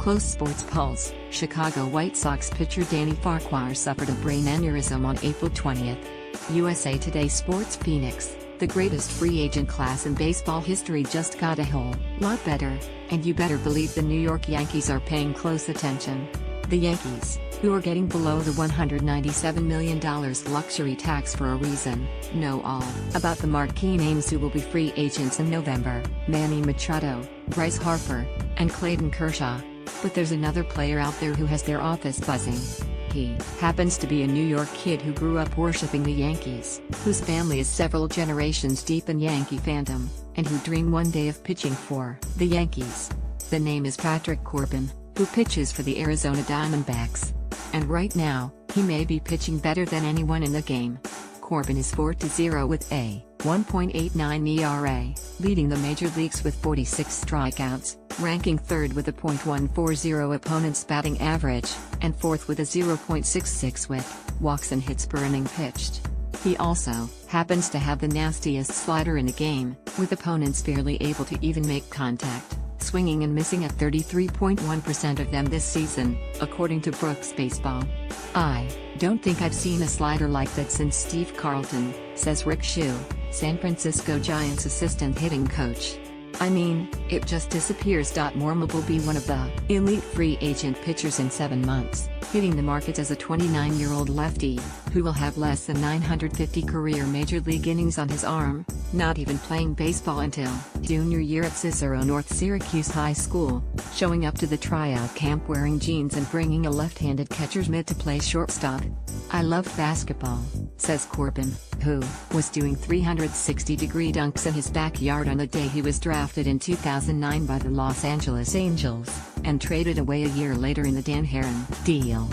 Close Sports Pulse, Chicago White Sox pitcher Danny Farquhar suffered a brain aneurysm on April 20. USA Today Sports Phoenix, the greatest free agent class in baseball history just got a whole lot better, and you better believe the New York Yankees are paying close attention. The Yankees, who are getting below the $197 million luxury tax for a reason, know all about the marquee names who will be free agents in November: Manny Machado, Bryce Harper, and Clayton Kershaw. But there's another player out there who has their office buzzing. He happens to be a New York kid who grew up worshiping the Yankees, whose family is several generations deep in Yankee fandom, and who dream one day of pitching for the Yankees. The name is Patrick Corbin, who pitches for the Arizona Diamondbacks. And right now, he may be pitching better than anyone in the game. Corbin is 4-0 with a 1.89 ERA, leading the major leagues with 46 strikeouts, ranking third with a .140 opponent's batting average, and fourth with a 0.66 with walks and hits per inning pitched. He also happens to have the nastiest slider in the game, with opponents barely able to even make contact, swinging and missing at 33.1% of them this season, according to Brooks Baseball. "I don't think I've seen a slider like that since Steve Carlton," says Rick Shue, San Francisco Giants assistant hitting coach. "I mean, it just disappears." Mormon will be one of the elite free agent pitchers in 7 months, hitting the market as a 29-year-old lefty, who will have less than 950 career major league innings on his arm, not even playing baseball until junior year at Cicero North Syracuse High School, showing up to the tryout camp wearing jeans and bringing a left-handed catcher's mitt to play shortstop. "I loved basketball," says Corbin, who was doing 360-degree dunks in his backyard on the day he was drafted in 2009 by the Los Angeles Angels, and traded away a year later in the Dan Herron deal.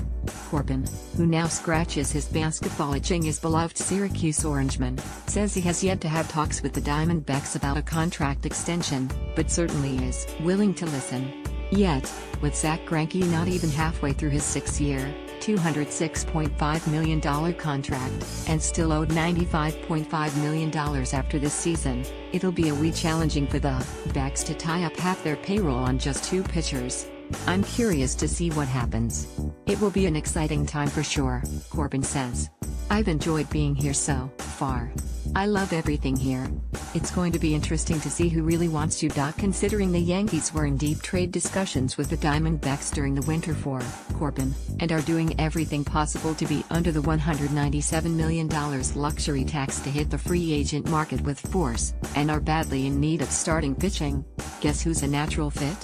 Corbin, who now scratches his basketball itching his beloved Syracuse Orangeman, says he has yet to have talks with the Diamondbacks about a contract extension, but certainly is willing to listen. Yet, with Zack Greinke not even halfway through his 6-year, $206.5 million contract, and still owed $95.5 million after this season, it'll be a wee challenging for the Backs to tie up half their payroll on just 2 pitchers. "I'm curious to see what happens. It will be an exciting time for sure," Corbin says. "I've enjoyed being here so far. I love everything here. It's going to be interesting to see who really wants you." Considering the Yankees were in deep trade discussions with the Diamondbacks during the winter for Corbin, and are doing everything possible to be under the $197 million luxury tax to hit the free agent market with force, and are badly in need of starting pitching, guess who's a natural fit?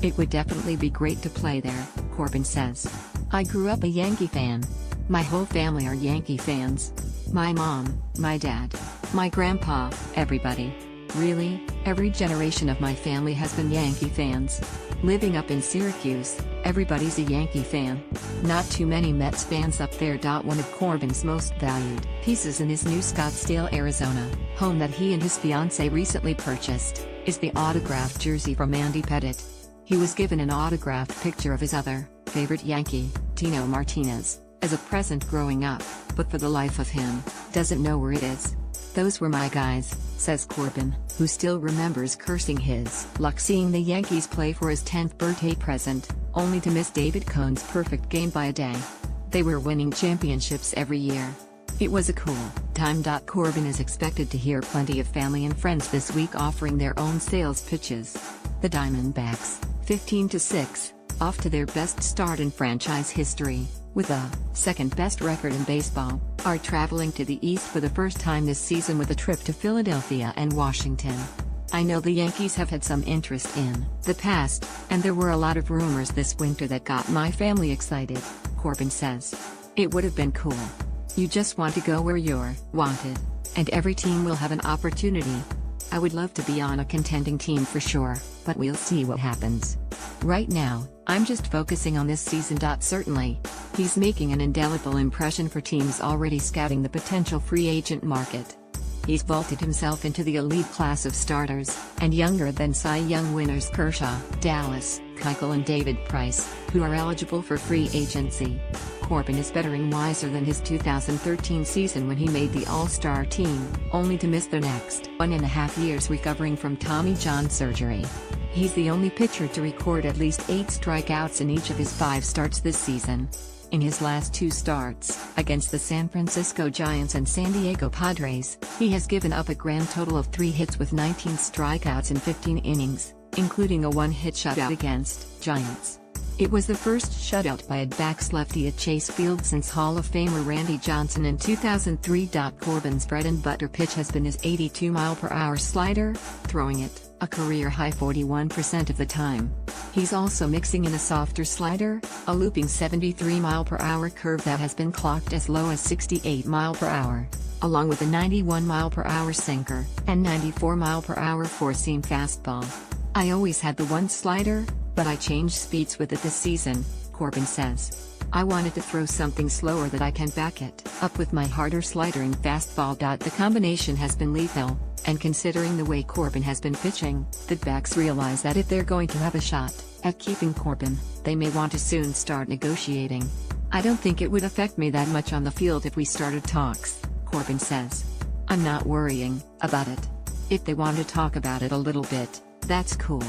"It would definitely be great to play there," Corbin says. "I grew up a Yankee fan. My whole family are Yankee fans. My mom, my dad, my grandpa, everybody. Really, every generation of my family has been Yankee fans. Living up in Syracuse, everybody's a Yankee fan. Not too many Mets fans up there." One of Corbin's most valued pieces in his new Scottsdale, Arizona home that he and his fiancée recently purchased is the autographed jersey from Andy Pettitte. He was given an autographed picture of his other favorite Yankee, Tino Martinez, as a present growing up, but for the life of him, doesn't know where it is. "Those were my guys," says Corbin, who still remembers cursing his luck seeing the Yankees play for his 10th birthday present, only to miss David Cohn's perfect game by a day. "They were winning championships every year. It was a cool time." Corbin is expected to hear plenty of family and friends this week offering their own sales pitches. The Diamondbacks, 15-6, off to their best start in franchise history, with a second-best record in baseball, are traveling to the East for the first time this season with a trip to Philadelphia and Washington. "I know the Yankees have had some interest in the past, and there were a lot of rumors this winter that got my family excited," Corbin says. "It would have been cool. You just want to go where you're wanted, and every team will have an opportunity. I would love to be on a contending team for sure, but we'll see what happens. Right now, I'm just focusing on this season." Certainly, he's making an indelible impression for teams already scouting the potential free agent market. He's vaulted himself into the elite class of starters, and younger than Cy Young winners Kershaw, Dallas, Keuchel and David Price, who are eligible for free agency. Corbin is better and wiser than his 2013 season when he made the All-Star team, only to miss the next 1.5 years recovering from Tommy John surgery. He's the only pitcher to record at least 8 strikeouts in each of his 5 starts this season. In his last 2 starts, against the San Francisco Giants and San Diego Padres, he has given up a grand total of 3 hits with 19 strikeouts in 15 innings, including a 1-hit shutout against Giants. It was the first shutout by a backs lefty at Chase Field since Hall of Famer Randy Johnson in 2003. Corbin's bread-and-butter pitch has been his 82-mile-per-hour slider, throwing it a career-high 41% of the time. He's also mixing in a softer slider, a looping 73-mile-per-hour curve that has been clocked as low as 68-mile-per-hour, along with a 91-mile-per-hour sinker and 94-mile-per-hour four-seam fastball. I always had the one slider, but I changed speeds with it this season, Corbin says. I wanted to throw something slower that I can back it up with my harder slider and fastball. The combination has been lethal, and considering the way Corbin has been pitching, the backs realize that if they're going to have a shot at keeping Corbin, they may want to soon start negotiating. I don't think it would affect me that much on the field if we started talks, Corbin says. I'm not worrying about it. If they want to talk about it a little bit, that's cool.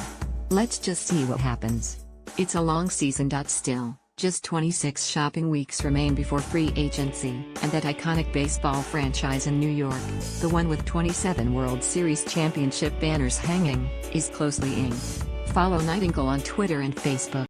Let's just see what happens. It's a long season. Still, just 26 shopping weeks remain before free agency, and that iconic baseball franchise in New York, the one with 27 World Series championship banners hanging, is closely inked. Follow Nightingale on Twitter and Facebook.